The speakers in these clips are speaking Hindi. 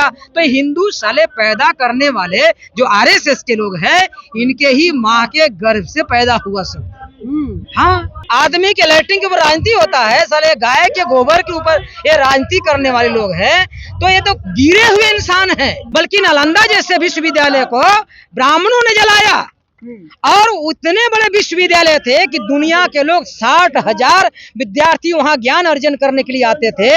तो हिंदू साले पैदा करने वाले जो आरएसएस के लोग हैं, इनके ही माँ के गर्भ से पैदा हुआ सब। हाँ, आदमी के लैट्रिन के ऊपर राजनीति होता है, साले गाय के गोबर के ऊपर ये राजनीति करने वाले लोग हैं, तो ये तो गिरे हुए इंसान हैं। बल्कि नालंदा जैसे विश्वविद्यालय को ब्राह्मणों ने जलाया, और उतने बड़े विश्वविद्यालय थे कि दुनिया के लोग 60,000 विद्यार्थी वहां ज्ञान अर्जन करने के लिए आते थे।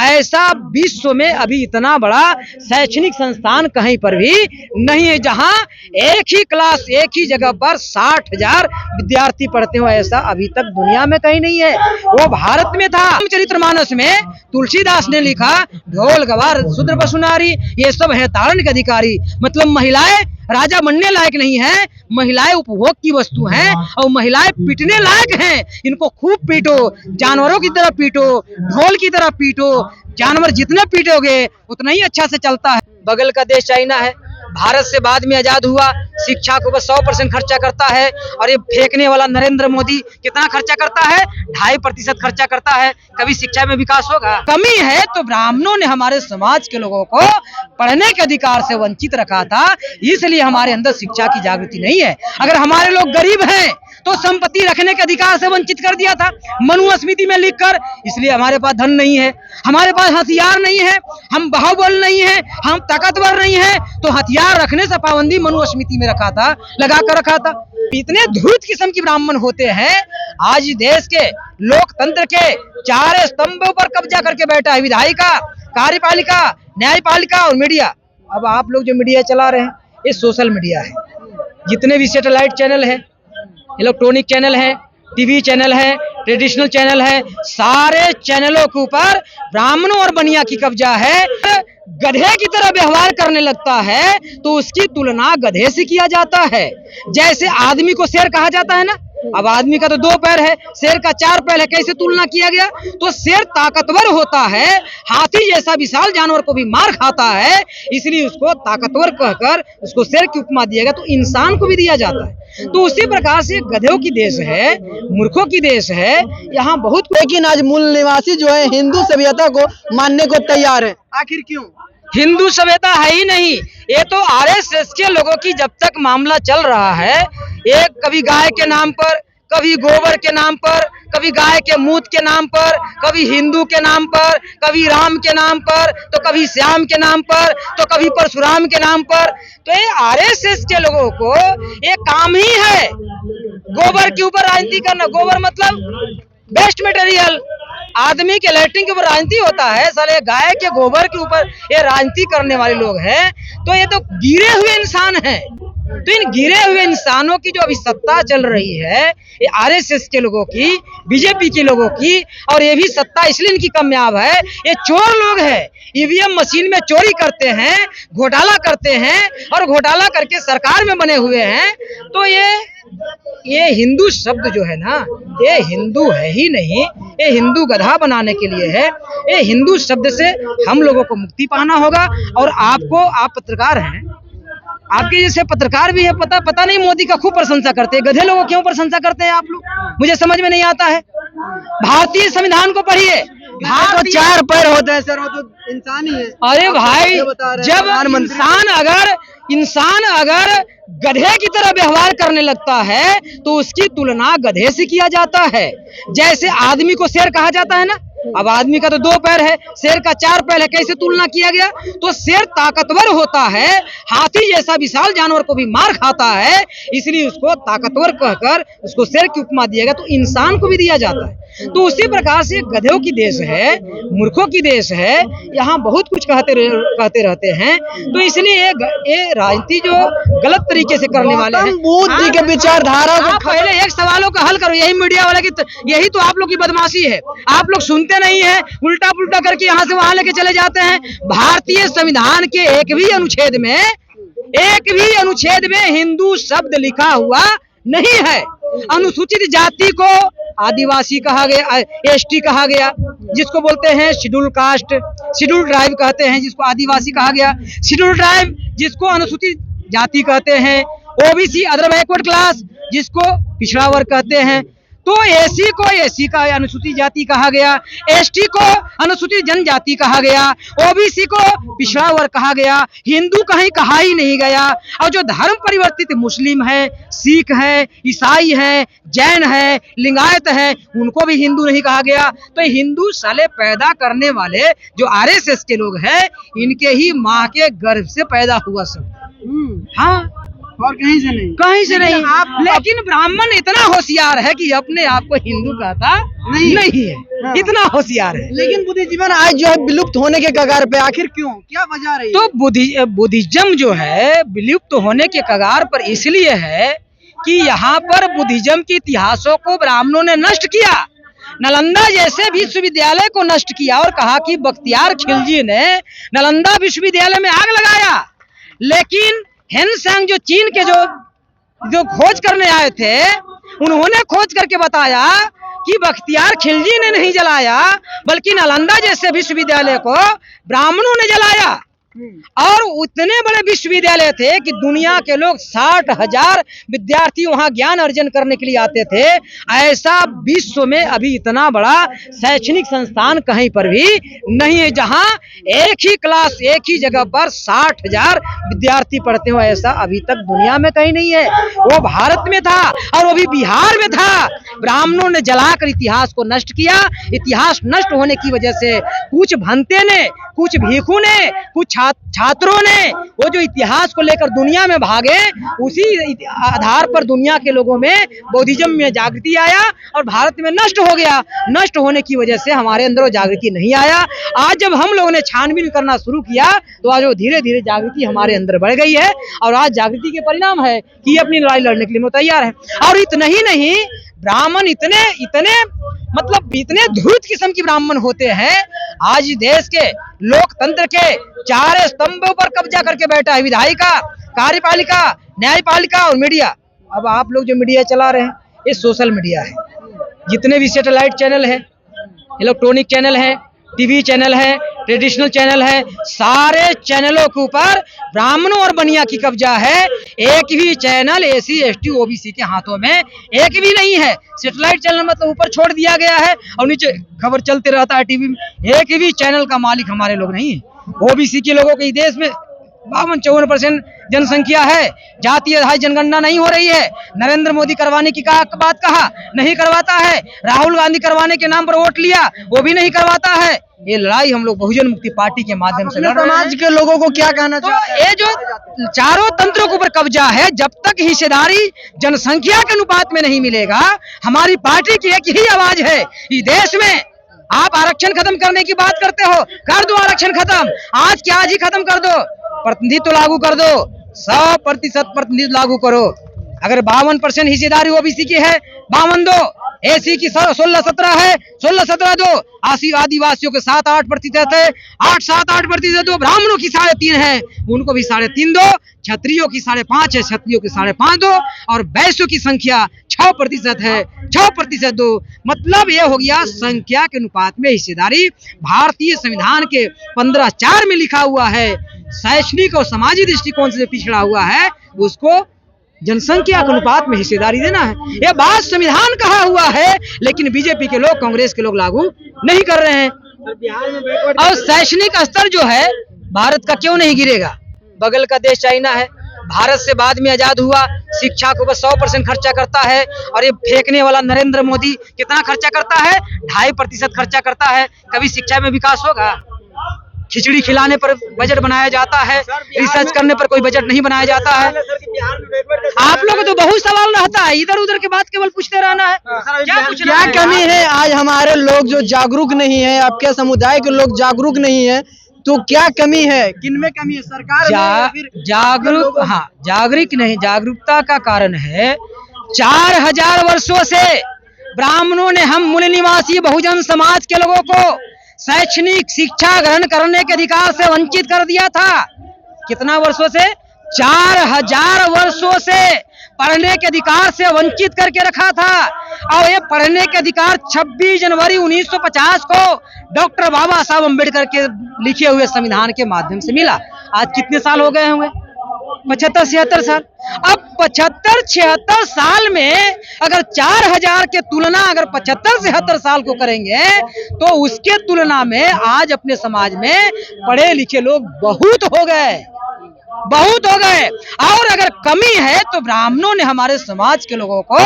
ऐसा विश्व में अभी इतना बड़ा शैक्षणिक संस्थान कहीं पर भी नहीं है जहां एक ही क्लास एक ही जगह पर 60,000 विद्यार्थी पढ़ते हो। ऐसा अभी तक दुनिया में कहीं नहीं है, वो भारत में था। चरितमानस में तुलसीदास ने लिखा, ढोल गवार शूद्र पशु नारी ये सब है तारण के अधिकारी। मतलब महिलाएं राजा बनने लायक नहीं है, महिलाएं उपभोग की वस्तु हैं, और महिलाएं पीटने लायक हैं। इनको खूब पीटो, जानवरों की तरह पीटो, ढोल की तरह पीटो। जानवर जितने पीटोगे उतना ही अच्छा से चलता है। बगल का देश चाइना है, भारत से बाद में आजाद हुआ, शिक्षा को बस 100% खर्चा करता है। और ये फेंकने वाला नरेंद्र मोदी कितना खर्चा करता है? 2.5% खर्चा करता है। कभी शिक्षा में विकास होगा? कमी है। तो ब्राह्मणों ने हमारे समाज के लोगों को पढ़ने के अधिकार से वंचित रखा था, इसलिए हमारे अंदर शिक्षा की जागृति नहीं है। अगर हमारे लोग गरीब हैं तो संपत्ति रखने के अधिकार से वंचित कर दिया था मनुस्मृति में लिखकर, इसलिए हमारे पास धन नहीं है, हमारे पास हथियार नहीं है, हम बाहुबल नहीं है, हम ताकतवर नहीं है, तो हथियार रखने से पाबंदी मनुस्मृति में रखा था, लगा कर रखा था। इतने धूर्त किस्म की ब्राह्मण होते हैं। आज देश के लोकतंत्र के चार स्तंभों पर कब्जा करके बैठा है विधायिका, कार्यपालिका, न्यायपालिका और मीडिया। अब आप लोग जो मीडिया चला रहे हैं ये सोशल मीडिया है। जितने भी सैटेलाइट चैनल है, इलेक्ट्रॉनिक चैनल है, टीवी चैनल है, ट्रेडिशनल चैनल है, सारे चैनलों के ऊपर ब्राह्मणों और बनिया की कब्जा है। गधे की तरह व्यवहार करने लगता है तो उसकी तुलना गधे से किया जाता है। जैसे आदमी को शेर कहा जाता है ना, अब आदमी का तो 2 पैर है, शेर का 4 पैर है, कैसे तुलना किया गया? तो शेर ताकतवर होता है, हाथी जैसा विशाल जानवर को भी मार खाता है, इसलिए उसको ताकतवर कहकर उसको शेर की उपमा दिया गया। तो इंसान को भी दिया जाता है। तो उसी प्रकार से गधों की देश है, मूर्खों की देश है यहाँ बहुत। लेकिन आज मूल निवासी जो है हिंदू सभ्यता को मानने को तैयार है, आखिर क्यों? हिंदू सभ्यता है ही नहीं। ये तो आरएसएस के लोगों की जब तक मामला चल रहा है, एक कभी गाय के नाम पर, कभी गोबर के नाम पर, कभी गाय के मूत के नाम पर, कभी हिंदू के नाम पर, कभी राम के नाम पर, तो कभी श्याम के नाम पर, तो कभी परशुराम के नाम पर। तो ये आरएसएस के लोगों को ये काम ही है गोबर के ऊपर राजनीति करना। गोबर मतलब बेस्ट मटेरियल। आदमी के लैट्रिन के ऊपर राजनीति होता है, साले गाय के गोबर के ऊपर ये राजनीति करने वाले लोग हैं। तो ये तो गिरे हुए इंसान हैं। तो इन गिरे हुए इंसानों की जो अभी सत्ता चल रही है, ये आरएसएस के लोगों की, बीजेपी के लोगों की, और ये भी सत्ता इसलिए इनकी कामयाब है, ये चोर लोग हैं। ईवीएम मशीन में चोरी करते हैं, घोटाला करते हैं, और घोटाला करके सरकार में बने हुए हैं। तो ये हिंदू शब्द जो है ना, ये हिंदू है ही नहीं, ये हिंदू गधा बनाने के लिए है। ये हिंदू शब्द से हम लोगों को मुक्ति पाना होगा। और आप पत्रकार हैं, आपके जैसे पत्रकार भी है, पता नहीं मोदी का खूब प्रशंसा करते हैं। गधे लोगों क्यों प्रशंसा करते हैं आप लोग, मुझे समझ में नहीं आता है। भारतीय संविधान को पढ़िए। तो 4 पैर होते हैं सर, वो तो इंसान ही है। अरे भाई, जब इंसान अगर गधे की तरह व्यवहार करने लगता है तो उसकी तुलना गधे से किया जाता है। जैसे आदमी को शेर कहा जाता है ना, अब आदमी का तो 2 पैर है, शेर का 4 पैर है, कैसे तुलना किया गया? तो शेर ताकतवर होता है, हाथी जैसा विशाल जानवर को भी मार खाता है, इसलिए उसको ताकतवर कहकर उसको शेर की उपमा दिया गया। तो इंसान को भी दिया जाता है। तो उसी प्रकार से गधों की देश है, मूर्खों की देश है, यहाँ बहुत कुछ कहते रहते हैं। तो इसलिए ये राजनीति जो गलत तरीके से करने वाले हैं, बुद्ध जी के विचारधारा को पहले एक सवालों का हल करो। यही मीडिया वाले की, यही तो आप लोग की बदमाशी है। आप लोग सुनते नहीं है, उल्टा पुल्टा करके यहाँ से वहां लेके चले जाते हैं। भारतीय संविधान के एक भी अनुच्छेद में हिंदू शब्द लिखा हुआ नहीं है। अनुसूचित जाति को आदिवासी कहा गया, एसटी कहा गया, जिसको बोलते हैं शेड्यूल कास्ट, शेड्यूल ट्राइब कहते हैं जिसको आदिवासी कहा गया, शेड्यूल ट्राइब जिसको अनुसूचित जाति कहते हैं, ओबीसी अदर बैकवर्ड क्लास जिसको पिछड़ा वर्ग कहते हैं। तो एसी को एसी का अनुसूचित जाति कहा गया, एसटी को अनुसूचित जनजाति कहा गया, ओबीसी को पिछड़ा वर्ग कहा गया, हिंदू कहीं कहा ही नहीं गया। और जो धर्म परिवर्तित मुस्लिम है, सिख है, ईसाई है, जैन है, लिंगायत है, उनको भी हिंदू नहीं कहा गया। तो हिंदू साले पैदा करने वाले जो आरएसएस के लोग हैं, इनके ही माँ के गर्भ से पैदा हुआ सब। हाँ, और कहीं से नहीं, कहीं से नहीं। लेकिन ब्राह्मण इतना होशियार है कि अपने आप को हिंदू कहता नहीं है। हाँ। इतना होशियार है। लेकिन बुद्धिजीवन आज जो है विलुप्त होने के कगार पे, आखिर क्यों, क्या वजह रही? तो बुद्धिज्म जो है विलुप्त होने के कगार पर इसलिए है कि यहाँ पर बुद्धिज्म के इतिहासों को ब्राह्मणों ने नष्ट किया। नालंदा जैसे विश्वविद्यालय को नष्ट किया और कहा कि बख्तियार खिलजी ने नालंदा विश्वविद्यालय में आग लगाया। लेकिन हेनसेंग जो चीन के जो खोज करने आए थे, उन्होंने खोज करके बताया कि बख्तियार खिलजी ने नहीं जलाया, बल्कि नालंदा जैसे विश्वविद्यालय को ब्राह्मणों ने जलाया। और उतने बड़े विश्वविद्यालय थे कि दुनिया के लोग 60,000 विद्यार्थी वहां ज्ञान अर्जन करने के लिए आते थे। ऐसा विश्व में अभी इतना बड़ा शैक्षणिक संस्थान कहीं पर भी नहीं है जहां एक ही क्लास एक ही जगह पर 60,000 विद्यार्थी पढ़ते हो। ऐसा अभी तक दुनिया में कहीं नहीं है। वो भारत में था और वो भी बिहार में था। ब्राह्मणों ने जलाकर इतिहास को नष्ट किया। इतिहास नष्ट होने की वजह से कुछ भंते ने, कुछ भीखू ने, कुछ छात्रों ने वो जो इतिहास को लेकर दुनिया में भागे, उसी आधार पर दुनिया के लोगों में बौद्धिज्म में जागृति आया और भारत में नष्ट हो गया। नष्ट होने की वजह से हमारे अंदर वो जागृति नहीं आया। आज जब हम लोगों ने छानबीन करना शुरू किया तो आज वो धीरे धीरे जागृति हमारे अंदर बढ़ गई है और आज जागृति के परिणाम है कि अपनी लड़ाई लड़ने के लिए वो तैयार है। और इतना ही नहीं, ब्राह्मण इतने धूर्त किस्म की ब्राह्मण होते हैं। आज देश के लोकतंत्र के चार स्तंभों पर कब्जा करके बैठा है विधायिका, कार्यपालिका, न्यायपालिका और मीडिया। अब आप लोग जो मीडिया चला रहे हैं, ये सोशल मीडिया है। जितने भी सैटेलाइट चैनल है, इलेक्ट्रॉनिक चैनल है, टीवी चैनल है, ट्रेडिशनल चैनल है, सारे चैनलों के ऊपर ब्राह्मणों और बनिया की कब्जा है। एक भी चैनल एसी एसटी ओबीसी के हाथों में एक भी नहीं है। सैटेलाइट चैनल मतलब ऊपर छोड़ दिया गया है और नीचे खबर चलते रहता है टीवी में। एक भी चैनल का मालिक हमारे लोग नहीं है। ओबीसी के लोगों के देश में 52-54% जनसंख्या है। जातीय आधार जनगणना नहीं हो रही है। नरेंद्र मोदी करवाने की बात कहा, नहीं करवाता है। राहुल गांधी करवाने के नाम पर वोट लिया, वो भी नहीं करवाता है। ये लड़ाई हम लोग बहुजन मुक्ति पार्टी के माध्यम से लड़ रहे हैं। समाज के लोगों को क्या कहना चाहते हैं? ये जो चारों तंत्रों के ऊपर कब्जा है, जब तक हिस्सेदारी जनसंख्या के अनुपात में नहीं मिलेगा, हमारी पार्टी की एक ही आवाज है इस देश में। आप आरक्षण खत्म करने की बात करते हो, कर दो आरक्षण खत्म, आज के आज ही खत्म कर दो। प्रतिनिधित्व लागू कर दो, 100% प्रतिनिधित्व लागू करो। अगर 52% हिस्सेदारी ओबीसी की है, 52 दो। एसी की 16-17 है, 16-17 दो। आदिवासियों के 7-8% है, 8-7-8% दो। ब्राह्मणों की 3.5 है, उनको भी 3.5 दो। क्षत्रियों की 5.5 है, क्षत्रियों की 5.5 दो। और वैश्यों की संख्या 6% है, 6% दो। मतलब ये हो गया संख्या के अनुपात में हिस्सेदारी। भारतीय संविधान के 15(4) में लिखा हुआ है, शैक्षणिक और सामाजिक दृष्टिकोण से पिछड़ा हुआ है उसको जनसंख्या के अनुपात में हिस्सेदारी देना है। यह बात संविधान कहा हुआ है, लेकिन बीजेपी के लोग, कांग्रेस के लोग लागू नहीं कर रहे हैं। और शैक्षणिक स्तर जो है भारत का क्यों नहीं गिरेगा? बगल का देश चाइना है, भारत से बाद में आजाद हुआ, शिक्षा को बस 100% खर्चा करता है। और ये फेंकने वाला नरेंद्र मोदी कितना खर्चा करता है? 2.5% खर्चा करता है। कभी शिक्षा में विकास होगा? खिचड़ी खिलाने पर बजट बनाया जाता है, रिसर्च करने पर कोई बजट नहीं बनाया जाता है। आप लोग तो बहुत सवाल रहता है, इधर उधर के बात केवल पूछते रहना है। क्या कमी है आज हमारे लोग जो जागरूक नहीं है, आपके समुदाय के लोग जागरूक नहीं है, तो क्या कमी है? किनमें कमी है? सरकार जागरूक नहीं, जागरूकता का कारण है 4000 वर्षों से ब्राह्मणों ने हम मूल निवासी बहुजन समाज के लोगों को शैक्षणिक शिक्षा ग्रहण करने के अधिकार से वंचित कर दिया था। कितना वर्षों से? 4000 वर्षों से पढ़ने के अधिकार से वंचित करके रखा था। और ये पढ़ने के अधिकार 26 जनवरी 1950 को डॉक्टर बाबा साहब अम्बेडकर के लिखे हुए संविधान के माध्यम से मिला। आज कितने साल हो गए होंगे? 75-76 साल। अब 75-76 साल में अगर 4000 के तुलना अगर 75-76 साल को करेंगे तो उसके तुलना में आज अपने समाज में पढ़े लिखे लोग बहुत हो गए, बहुत हो गए। और अगर कमी है तो ब्राह्मणों ने हमारे समाज के लोगों को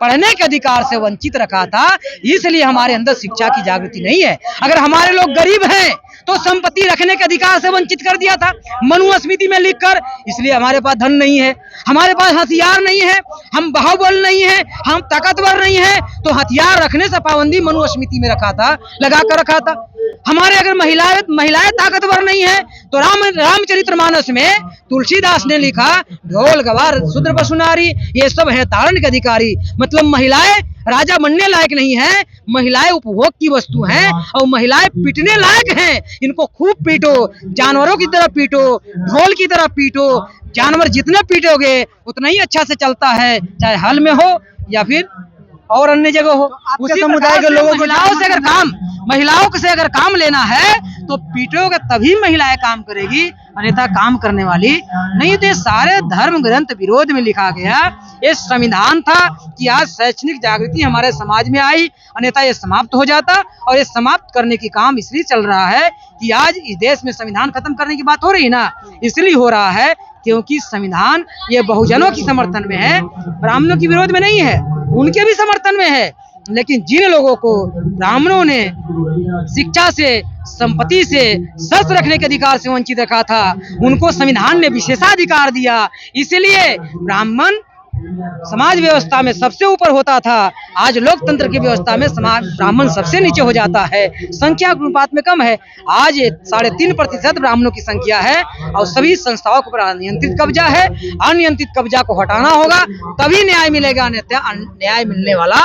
पढ़ने के अधिकार से वंचित रखा था, इसलिए हमारे अंदर शिक्षा की जागृति नहीं है। अगर हमारे लोग गरीब हैं तो संपत्ति रखने के अधिकार से वंचित कर दिया था मनुस्मृति में लिखकर, इसलिए हमारे पास धन नहीं है, हमारे पास हथियार नहीं है, हम बाहुबल नहीं है, हम ताकतवर नहीं है, तो हथियार रखने से पाबंदी मनुस्मृति में रखा था, लगा कर रखा था। हमारे अगर महिलाएं ताकतवर नहीं है तो रामचरितमानस में तुलसीदास ने लिखा ढोल गवार शूद्र पशु नारी, ये सब है तारण के अधिकारी। मतलब महिलाएं राजा बनने लायक नहीं है, महिलाएं उपभोग की वस्तु हैं और महिलाएं पीटने लायक हैं। इनको खूब पीटो, जानवरों की तरह पीटो, ढोल की तरह पीटो। जानवर जितने पीटोगे उतना ही अच्छा से चलता है, चाहे हल में हो या फिर और अन्य जगह हो। आपके समुदाय के लोगों को महिलाओं से अगर काम लेना है तो पीटोगे तभी महिलाएं काम करेगी, अन्यथा काम करने वाली नहीं। तो सारे धर्म ग्रंथ विरोध में लिखा गया। ये संविधान था कि आज शैक्षणिक जागृति हमारे समाज में आई, अन्यथा ये समाप्त हो जाता। और ये समाप्त करने की काम इसलिए चल रहा है कि आज इस देश में संविधान खत्म करने की बात हो रही ना, इसलिए हो रहा है क्योंकि संविधान ये बहुजनों की समर्थन में है, ब्राह्मणों के विरोध में नहीं है, उनके भी समर्थन में है। लेकिन जिन लोगों को ब्राह्मणों ने शिक्षा से, संपत्ति से, शस्त्र रखने के अधिकार से वंचित रखा था, उनको संविधान ने विशेषाधिकार दिया। इसलिए ब्राह्मण समाज व्यवस्था में सबसे ऊपर होता था, आज लोकतंत्र की व्यवस्था में ब्राह्मण सबसे नीचे हो जाता है। संख्या के अनुपात में कम है, आज 3.5% ब्राह्मणों की संख्या है और सभी संस्थाओं पर अनियंत्रित कब्जा है। अनियंत्रित कब्जा को हटाना होगा तभी न्याय मिलेगा, अन्यथा न्याय मिलने वाला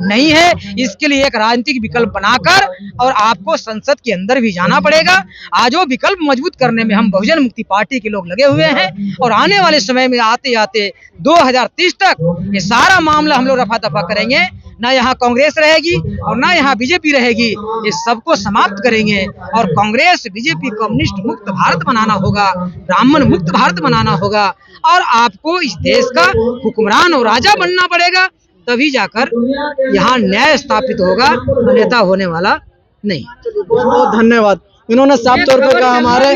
नहीं है। इसके लिए एक राजनीतिक विकल्प बनाकर और आपको संसद के अंदर भी जाना पड़ेगा। आज वो विकल्प मजबूत करने में हम बहुजन मुक्ति पार्टी के लोग लगे हुए हैं और आने वाले समय में आते आते 2030 तक ये सारा मामला हम लोग रफा दफा करेंगे। ना यहाँ कांग्रेस रहेगी और ना यहाँ बीजेपी रहेगी, ये सबको समाप्त करेंगे और कांग्रेस बीजेपी कम्युनिस्ट मुक्त भारत बनाना होगा, ब्राह्मण मुक्त भारत बनाना होगा और आपको इस देश का हुक्मरान और राजा बनना पड़ेगा, तभी जाकर यहाँ न्याय स्थापित होगा, अन्यथा होने वाला नहीं। बहुत बहुत धन्यवाद। इन्होंने साफ तौर पर कहा हमारे